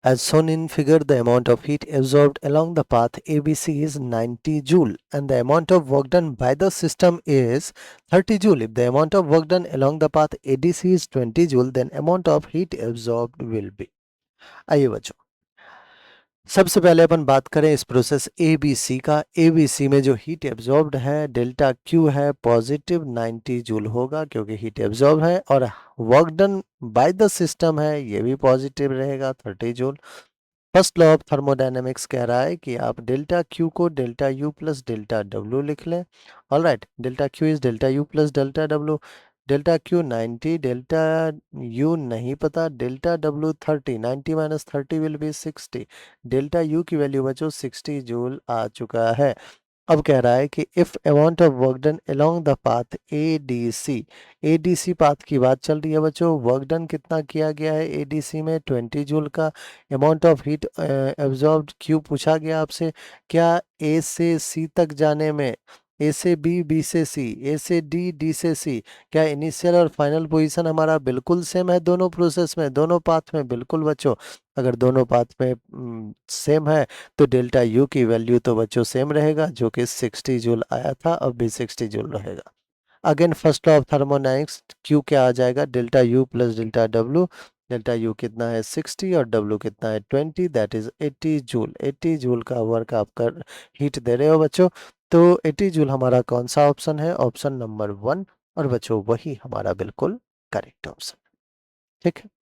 As shown in figure, the amount of heat absorbed along the path ABC is 90 joule and the amount of work done by the system is 30 joule. If the amount of work done along the path ADC is 20 joule, then amount of heat absorbed will be. आइए बच्चों, सबसे पहले अपन बात करें इस process ABC का। ABC में जो हीट एब्जॉर्ब्ड है डेल्टा Q है पॉजिटिव 90 जूल होगा क्योंकि हीट एब्जॉर्ब है, और work done by the system है ये भी पॉजिटिव रहेगा 30 joule. First law of thermodynamics कह रहा है कि आप डेल्टा Q को delta U plus delta W लिख लें। Alright, delta Q is delta U plus delta W। Delta Q 90, delta U नहीं पता, delta W 30, 90 minus 30 will be 60। Delta U की वैल्यू बच्चों 60 जूल आ चुका है। अब कह रहा है कि if amount of work done along the path ADC path की बात चल रही है बच्चों। वर्क डन कितना किया गया है ADC में 20 जूल का। Amount of heat absorbed Q पूछा गया आपसे। क्या A से C तक जाने में, A से B, B से C, A से D, D से C, क्या इनिशियल और फाइनल पोजीशन हमारा बिल्कुल सेम है दोनों प्रोसेस में, दोनों पाथ में? बिल्कुल बच्चों, अगर दोनों पाथ में सेम है तो डेल्टा U की वैल्यू तो बच्चों सेम रहेगा जो कि 60 जूल आया था, अब भी 60 जूल रहेगा। Again first law of thermodynamics, Q क्या आ जाएगा? Delta U plus delta W। Delta U कितना है 60 और W कितना है 20, दैट इज 80 जूल। 80 जूल का वर्क आप कर हीट दे रहे हो बच्चों, तो 80 जूल हमारा कौन सा ऑप्शन है? Option number 1। और बच्चों वही हमारा बिल्कुल करेक्ट ऑप्शन, ठीक है।